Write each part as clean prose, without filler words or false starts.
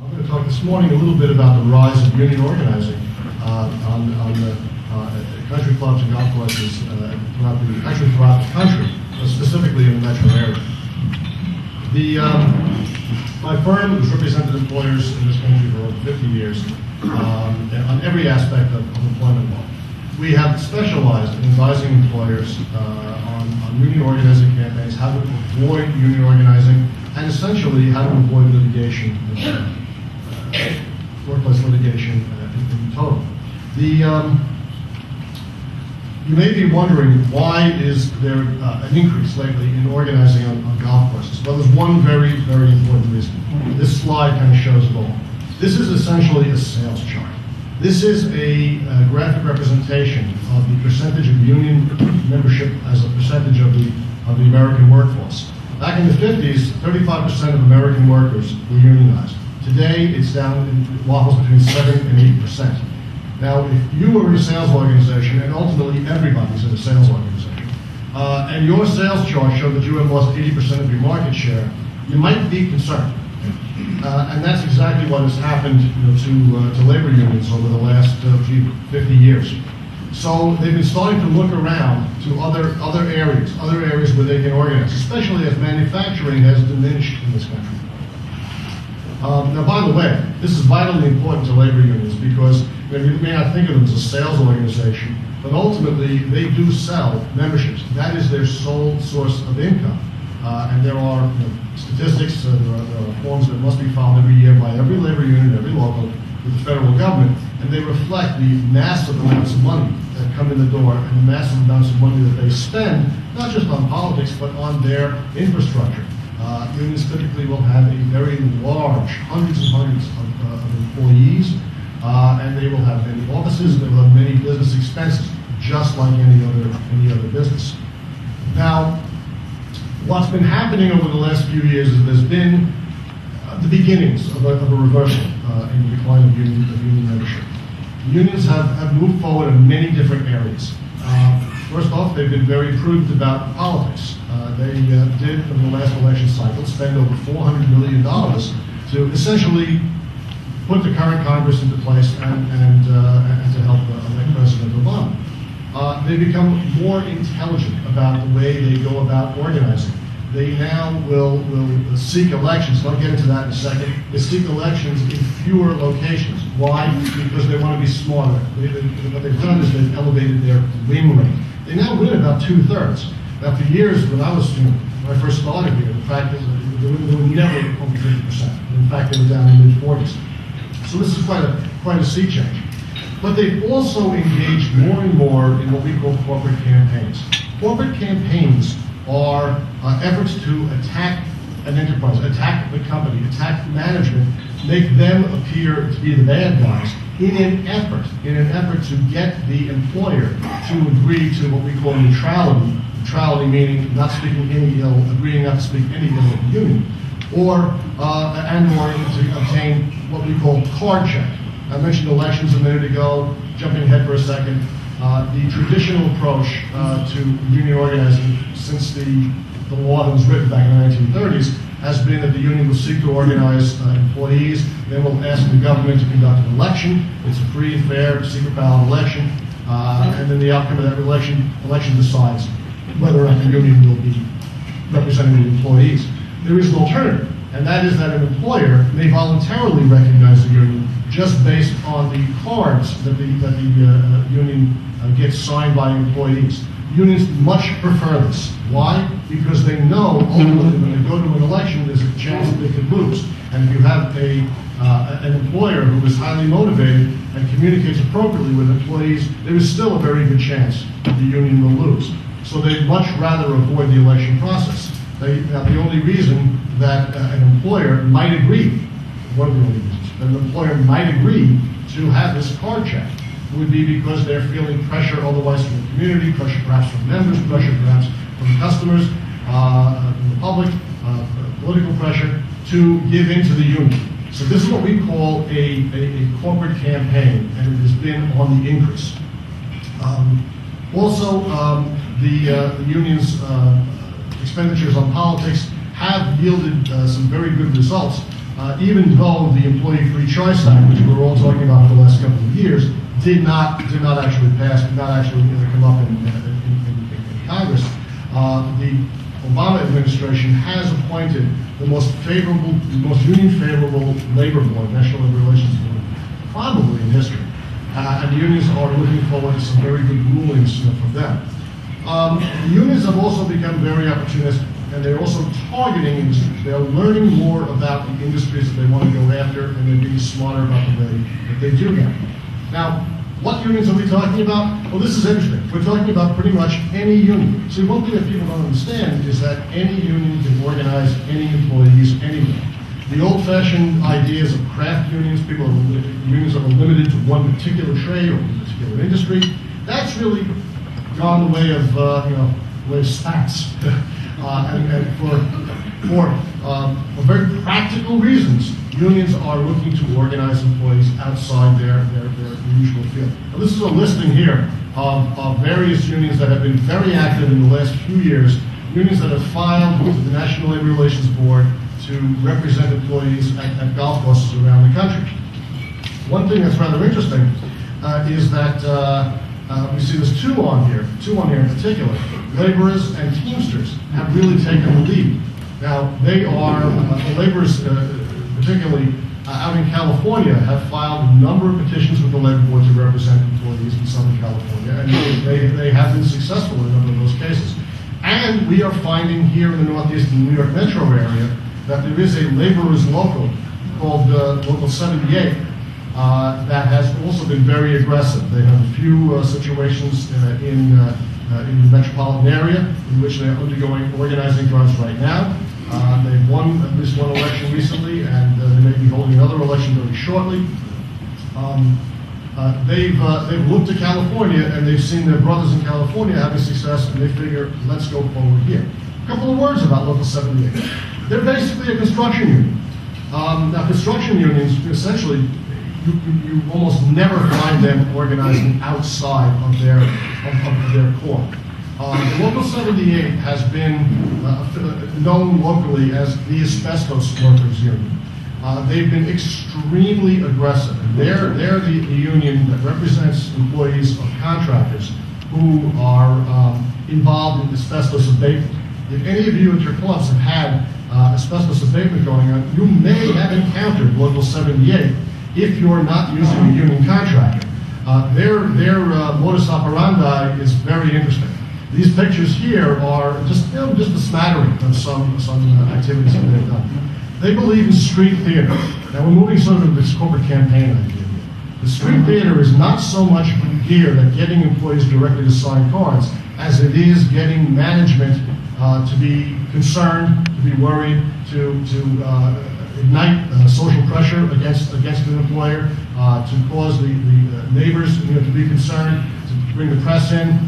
I'm going to talk this morning a little bit about the rise of union organizing on the country clubs and golf courses throughout the country, specifically in the metro area. My firm has represented employers in this country for over 50 years on every aspect of employment law. We have specialized in advising employers on union organizing campaigns, how to avoid union organizing, and essentially how to avoid litigation, workplace litigation in total. You may be wondering, why is there an increase lately in organizing on golf courses? Well, there's one very, very important reason. This slide kind of shows it all. This is essentially a sales chart. This is a graphic representation of the percentage of union membership as a percentage of the American workforce. Back in the 50s, 35% of American workers were unionized. Today, it's down in waffles between 7 and 8%. Now, if you were in a sales organization, and ultimately everybody's in a sales organization, and your sales chart showed that you had lost 80% of your market share, you might be concerned. And that's exactly what has happened to labor unions over the last 50 years. So they've been starting to look around to other areas where they can organize, especially as manufacturing has diminished in this country. Now, by the way, this is vitally important to labor unions because you may not think of them as a sales organization, but ultimately they do sell memberships. That is their sole source of income. And there are statistics, there are forms that must be filed every year by every labor union, every local, with the federal government, and they reflect the massive amounts of money that come in the door and the massive amounts of money that they spend, not just on politics, but on their infrastructure. Unions typically will have a very large, hundreds and hundreds of employees, and they will have many offices, and they will have many business expenses, just like any other business. Now, what's been happening over the last few years is there's been the beginnings of a reversal in the decline of union membership. Unions have moved forward in many different areas. First off, they've been very prudent about politics. They did, in the last election cycle, spend over $400 million to essentially put the current Congress into place and to help elect President Obama. They become more intelligent about the way they go about organizing. They now will seek elections. I'll get into that in a second. They seek elections in fewer locations. Why? Because they want to be smarter. What they've done is they've elevated their win rate. They now win about 2/3. Now, for years, when I first started here, the fact is they were never over 50%. In fact, they were down in the mid-40s. So this is quite a sea change. But they've also engaged more and more in what we call corporate campaigns. Corporate campaigns are efforts to attack an enterprise, attack the company, attack management, make them appear to be the bad guys in an effort to get the employer to agree to what we call neutrality. Neutrality meaning not speaking any ill, agreeing not to speak any ill of the union, or to obtain what we call card check. I mentioned elections a minute ago. Jumping ahead for a second, the traditional approach to union organizing since the law that was written back in the 1930s has been that the union will seek to organize employees, then will ask the government to conduct an election. It's a free and fair, secret ballot election, and then the outcome of that election decides whether or not the union will be representing the employees. There is an alternative, and that is that an employer may voluntarily recognize the union just based on the cards that the union gets signed by employees. Unions much prefer this. Why? Because they know ultimately when they go to an election, there's a chance that they could lose. And if you have an employer who is highly motivated and communicates appropriately with employees, there is still a very good chance that the union will lose. So they'd much rather avoid the election process. Now, the only reason that an employer might agree, one of the only reasons, that an employer might agree to have this card check would be because they're feeling pressure otherwise from the community, pressure perhaps from members, pressure perhaps from customers, from the public, political pressure to give in to the union. So this is what we call a corporate campaign, and it has been on the increase. Also, the union's expenditures on politics have yielded some very good results. even though the Employee Free Choice Act, which we were all talking about for the last couple of years, did not actually pass, did not actually come up in Congress. The Obama administration has appointed the most favorable, the most union-favorable labor board, National Labor Relations Board, probably in history. And the unions are looking forward to some very good rulings from them. The unions have also become very opportunistic, and they're also targeting industries. They're learning more about the industries that they want to go after, and they're being smarter about the way that they do that. Now, what unions are we talking about? Well, this is interesting. We're talking about pretty much any union. See, one thing that people don't understand is that any union can organize any employees anywhere. The old-fashioned ideas of craft unions, unions that are limited to one particular trade or one particular industry, that's really gone the way of, way of spats. And for very practical reasons, unions are looking to organize employees outside their usual field. Now, this is a listing here of various unions that have been very active in the last few years, unions that have filed with the National Labor Relations Board to represent employees at golf courses around the country. One thing that's rather interesting is that we see there's two on here in particular. Laborers and Teamsters have really taken the lead. Now, they are, the laborers, particularly out in California, have filed a number of petitions with the Labor Board to represent employees in Southern California, and they have been successful in a number of those cases. And we are finding here in the Northeast and New York metro area that there is a laborers local called Local 78 that has also been very aggressive. They have a few situations in the metropolitan area in which they're undergoing organizing drives right now. They've won at least one election recently, and they may be holding another election very shortly. They've looked to California, and they've seen their brothers in California having success, and they figure, let's go forward here. A couple of words about Local 78. They're basically a construction union. Now, construction unions, essentially, you almost never find them organizing outside of their core. The Local 78 has been known locally as the Asbestos Workers Union. They've been extremely aggressive. They're the union that represents employees of contractors who are involved in asbestos abatement. If any of you at your clubs have had asbestos abatement going on, you may have encountered Local 78 if you're not using a union contractor. Their modus operandi is very interesting. These pictures here are just a smattering of some activities that they've done. They believe in street theater. Now we're moving sort of this corporate campaign idea here. The street theater is not so much geared at getting employees directly to sign cards as it is getting management to be concerned, to be worried, to ignite social pressure against an employer, to cause the neighbors to be concerned, to bring the press in.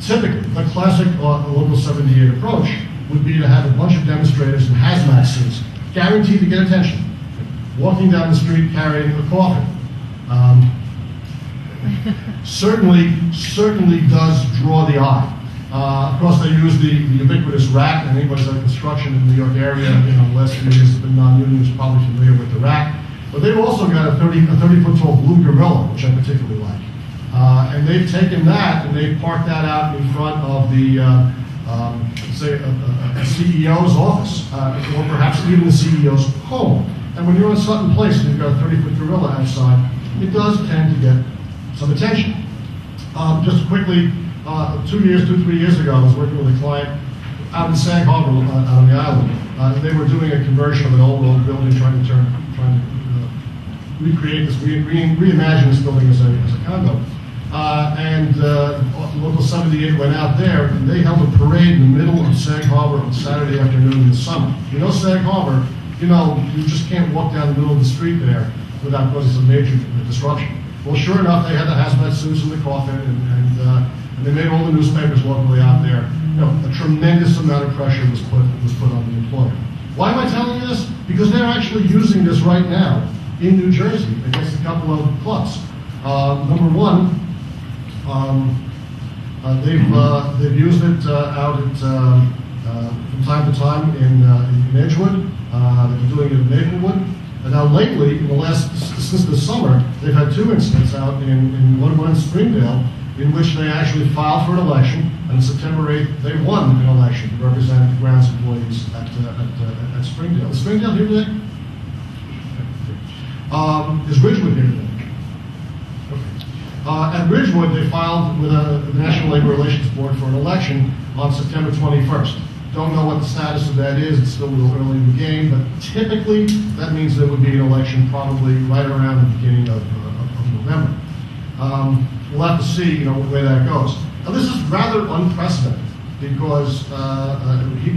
Typically, the classic Local 78 approach would be to have a bunch of demonstrators in hazmat suits, guaranteed to get attention, walking down the street carrying a coffin. Certainly does draw the eye. Of course, they use the ubiquitous rack, and anybody who's done construction in the New York area, the last few years has been non-union, is probably familiar with the rack. But they've also got a 30-foot tall blue gorilla, which I particularly like. And they've taken that and they've parked that out in front of the, say, a CEO's office, or perhaps even the CEO's home. And when you're in Sutton Place and you've got a 30-foot gorilla outside, it does tend to get some attention. Just quickly, 3 years ago, I was working with a client out in Sag Harbor, out on the island. They were doing a conversion of an old building, trying to recreate this, reimagine this building as a condo. And Local 78 went out there, and they held a parade in the middle of Sag Harbor on Saturday afternoon in the summer. You know Sag Harbor, you just can't walk down the middle of the street there without causing some major disruption. Well, sure enough, they had the hazmat suits in the coffin, and they made all the newspapers locally out there. A tremendous amount of pressure was put on the employer. Why am I telling you this? Because they're actually using this right now in New Jersey against a couple of clubs. Number one, they've used it out at, from time to time in Edgewood. They've been doing it in Maplewood. And now lately, since the summer, they've had 2 incidents out in one in Springdale, in which they actually filed for an election, and on September 8th, they won an election to represent the grounds employees at Springdale. Is Springdale here today? Is Ridgewood here today? Okay. At Ridgewood, they filed with the National Labor Relations Board for an election on September 21st. Don't know what the status of that is. It's still a little early in the game, but typically that means there would be an election probably right around the beginning of November. We'll have to see, where that goes. Now, this is rather unprecedented because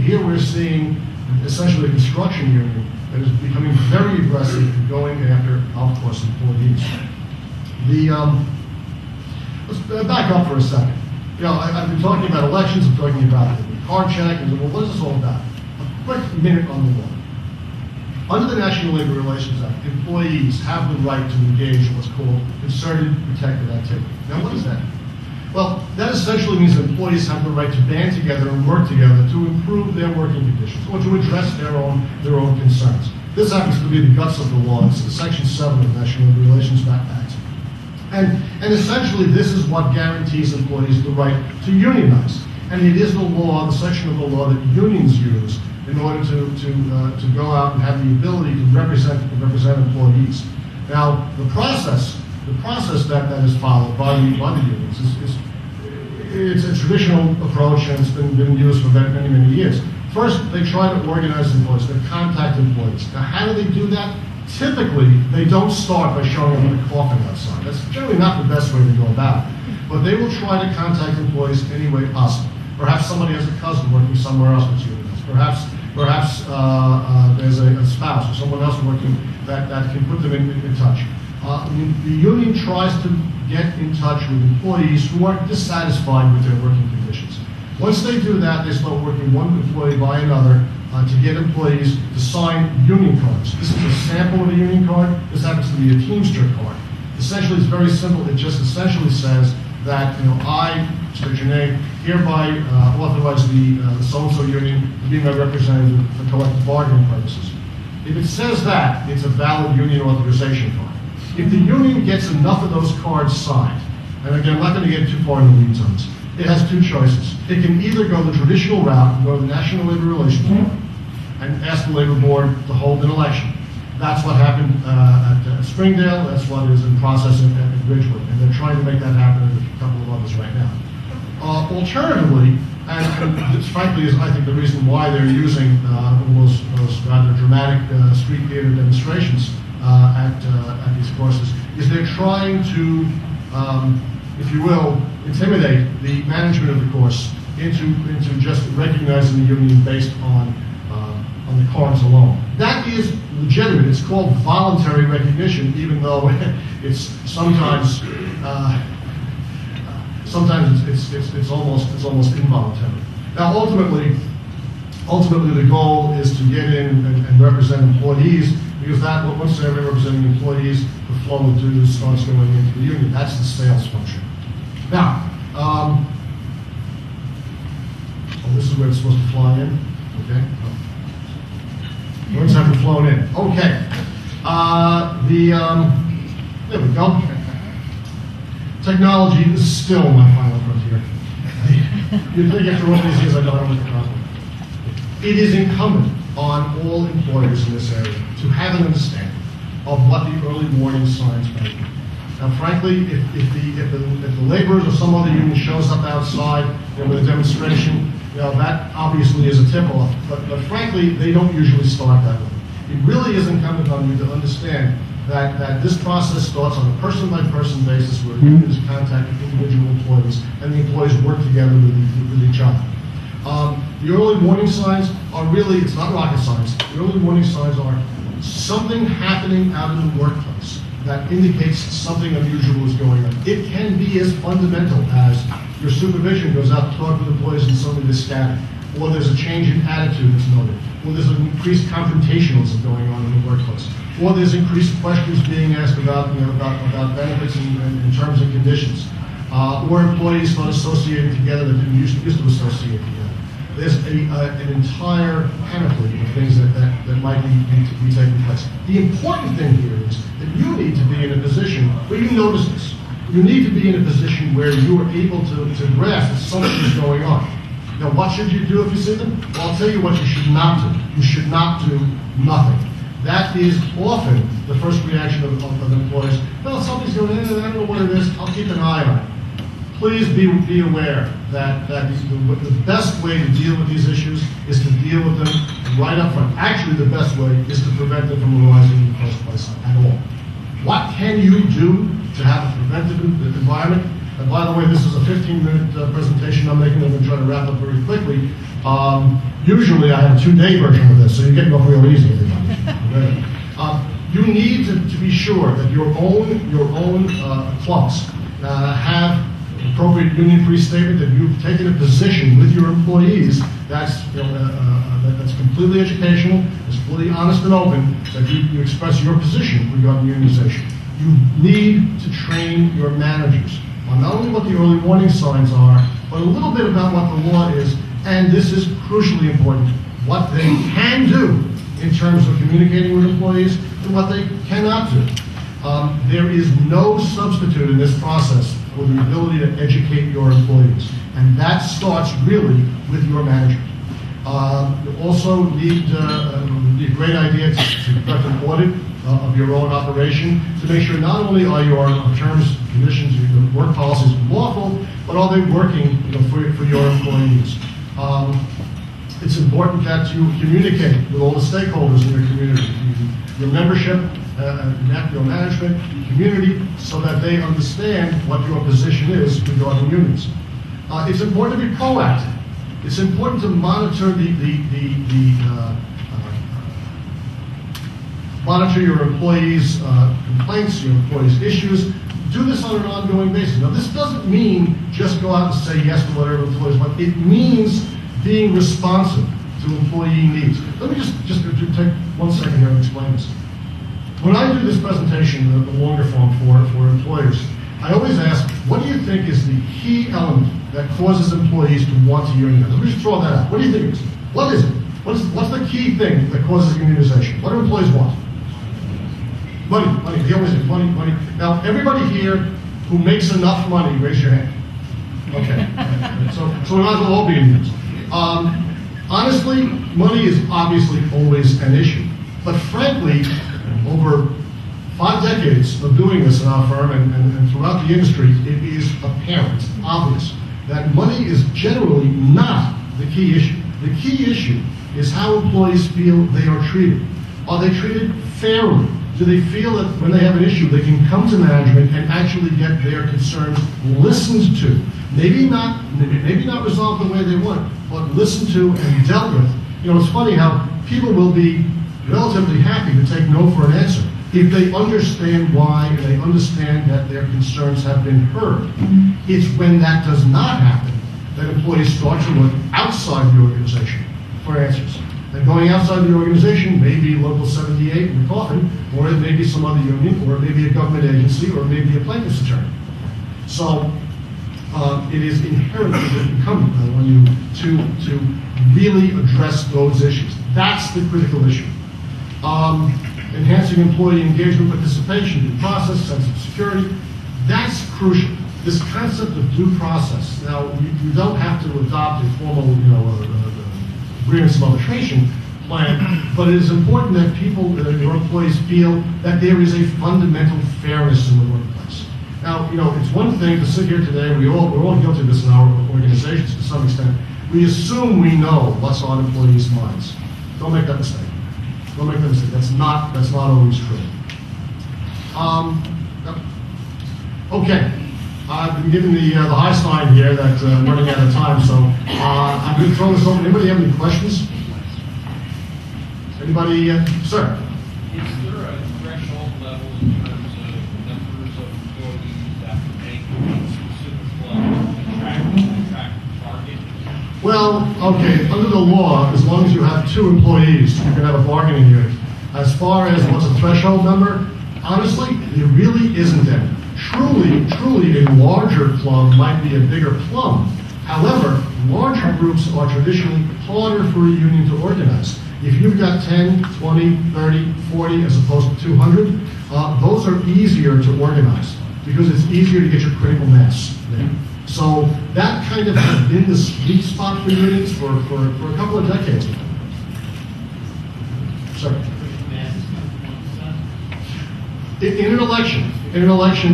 here we're seeing essentially a construction union that is becoming very aggressive in going after golf course employees. Let's back up for a second. I've been talking about elections. I'm talking about the card check. And well, what is this all about? A quick minute on the law. Under the National Labor Relations Act, employees have the right to engage in what's called concerted protected activity. Now, what is that? Well, that essentially means that employees have the right to band together and work together to improve their working conditions or to address their own concerns. This happens to be the guts of the law. It's Section 7 of the National Labor Relations Act. And essentially, this is what guarantees employees the right to unionize. And it is the law, the section of the law that unions use in order to go out and have the ability to represent employees. Now, the process that is followed by the unions it's a traditional approach, and it's been used for many, many years. First, they try to organize employees, they contact employees. Now, how do they do that? Typically, they don't start by showing up with a coffin outside. That's generally not the best way to go about it. But they will try to contact employees any way possible. Perhaps somebody has a cousin working somewhere else that's unionized. Perhaps there's a spouse or someone else working that can put them in touch. The union tries to get in touch with employees who are dissatisfied with their working conditions. Once they do that, they start working one employee by another to get employees to sign union cards. This is a sample of a union card. This happens to be a Teamster card. Essentially, it's very simple. It just essentially says that, I, Mr. Janae, hereby authorize the so-and-so union to be my representative for collective bargaining purposes. If it says that, it's a valid union authorization card. If the union gets enough of those cards signed, and again, I'm not going to get too far in the weeds on this, it has 2 choices. It can either go the traditional route and go to the National Labor Relations Board and ask the Labor Board to hold an election. That's what happened at Springdale. That's what is in process at Ridgewood. And they're trying to make that happen in a couple of others right now. Alternatively, and this frankly is, I think, the reason why they're using those rather dramatic street theater demonstrations at these courses, is they're trying to, if you will, intimidate the management of the course into just recognizing the union based on the cards alone. That is legitimate. It's called voluntary recognition, even though it's sometimes it's almost involuntary. Now, ultimately, the goal is to get in and represent employees, because once they're representing employees, the flow of dues starts going into the union. That's the sales function. Now, this is where it's supposed to fly in. Okay. Words haven't flown in. Okay. There we go. Technology is still my final frontier. You'd think after all these years I don't know what the problem. It is incumbent on all employers in this area to have an understanding of what the early warning signs may be. Now, frankly, if the laborers or some other union shows up outside with a demonstration, that obviously is a tip-off. But frankly, they don't usually start that way. It really is incumbent on you to understand that this process starts on a person-by-person basis where unions contact individual employees and the employees work together with each other. The early warning signs are really, it's not rocket science. The early warning signs are something happening out in the workplace that indicates something unusual is going on. It can be as fundamental as your supervision goes out to talk with employees and suddenly they're scattered, or there's a change in attitude that's noted, or there's an increased confrontationalism going on in the workplace, or there's increased questions being asked about benefits and terms and conditions, or employees start associating together that didn't used to associate together. There's an entire panoply of things that might need to be taking place. The important thing here is that you need to be in a position where you notice this. You need to be in a position where you are able to grasp that something is going on. Now, what should you do if you see them? Well, I'll tell you what you should not do. You should not do nothing. That is often the first reaction of employers. Well, somebody's going, I don't know what it is, I'll keep an eye on it. Please be aware that the best way to deal with these issues is to deal with them right up front. Actually, the best way is to prevent them from arising in the first place at all. What can you do to have a preventive environment? And by the way, this is a 15-minute presentation I'm making. I'm going to try to wrap up very quickly. Usually I have a 2-day version of this, so you're getting off real easy. You need to be sure that your own clubs have appropriate union-free statement, that you've taken a position with your employees that's that's completely educational, is fully honest and open, that you express your position regarding unionization. You need to train your managers on not only what the early warning signs are, but a little bit about what the law is, and this is crucially important, what they can do in terms of communicating with employees and what they cannot do. There is no substitute in this process for the ability to educate your employees, and that starts really with your manager. You also need a great idea to conduct an audit of your own operation to make sure not only are your terms, conditions, your work policies lawful, but are they working for your employees. It's important that you communicate with all the stakeholders in your community, your membership, your management, your community, so that they understand what your position is regarding unions. It's important to be proactive. It's important to monitor monitor your employees' complaints, your employees' issues. Do this on an ongoing basis. Now, this doesn't mean just go out and say yes to whatever employees want. It means being responsive to employee needs. Let me just take 1 second here and explain this. When I do this presentation, the longer form for employers, I always ask, what do you think is the key element that causes employees to want to unionize? Let me just throw that out. What do you think it is? What is it? What's the key thing that causes unionization? What do employees want? Money. They always say money. Now, everybody here who makes enough money, raise your hand. Okay. So we might as well all be unions. Honestly, money is obviously always an issue. But frankly, over 5 decades of doing this in our firm and throughout the industry, it is apparent, obvious, that money is generally not the key issue. The key issue is how employees feel they are treated. Are they treated fairly? Do they feel that when they have an issue, they can come to management and actually get their concerns listened to? Maybe not resolved the way they want, but listened to and dealt with. It's funny how people will be relatively happy to take no for an answer if they understand why and they understand that their concerns have been heard. It's when that does not happen that employees start to look outside the organization for answers. And going outside the organization may be Local 78 in the coffin, or it may be some other union, or it may be a government agency, or it may be a plaintiff's attorney. So it is inherently incumbent on you to really address those issues. That's the critical issue. Enhancing employee engagement, participation, due process, sense of security, that's crucial. This concept of due process. Now, you don't have to adopt a formal, agreements of arbitration plan, but it is important that your employees feel that there is a fundamental fairness in the workplace. Now, it's one thing to sit here today, we're all guilty of this in our organizations to some extent. We assume we know what's on employees' minds. Don't make that mistake. Don't make that mistake. That's not always true. Okay. I've been given the high sign here that I'm running out of time, so I'm going to throw this over. Anybody have any questions? Anybody? Sir? Is there a threshold level in terms of numbers of employees that would make a specific club attract target? Well, okay, under the law, as long as you have 2 employees, you can have a bargaining unit. As far as what's a threshold number, honestly, there really isn't any. Truly, a larger club might be a bigger plum. However, larger groups are traditionally harder for a union to organize. If you've got 10, 20, 30, 40, as opposed to 200, those are easier to organize because it's easier to get your critical mass there. So that kind of has been the sweet spot for unions for a couple of decades now. Sorry. In an election,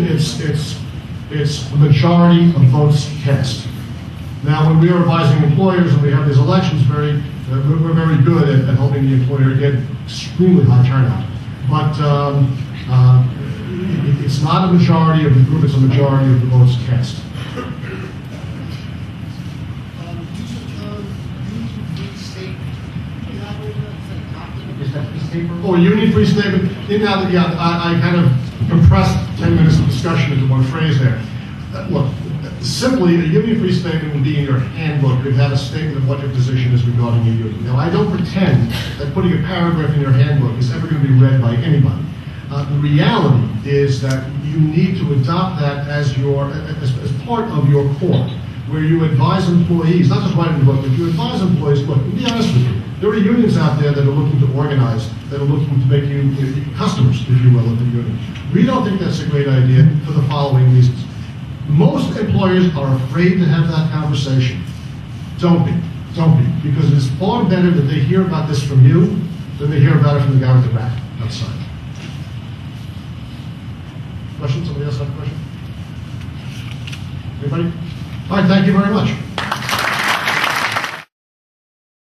it's a majority of votes cast. Now, when we are advising employers and we have these elections, we're very good at helping the employer get extremely high turnout. But it's not a majority of the group; it's a majority of the votes cast. Oh, union-free statement. I kind of compressed 10 minutes of discussion into one phrase there. Look, simply, a union-free statement would be in your handbook. You'd have a statement of what your position is regarding your union. Now, I don't pretend that putting a paragraph in your handbook is ever going to be read by anybody. The reality is that you need to adopt that as part of your core, where you advise employees, not just write in the book, but you advise employees, look, to be honest with you, there are unions out there that are looking to organize, that are looking to make you customers, if you will, of the union. We don't think that's a great idea for the following reasons. Most employers are afraid to have that conversation. Don't be, because it's far better that they hear about this from you than they hear about it from the guy with the rat outside. Question? Somebody else have a question? Anybody? All right, thank you very much.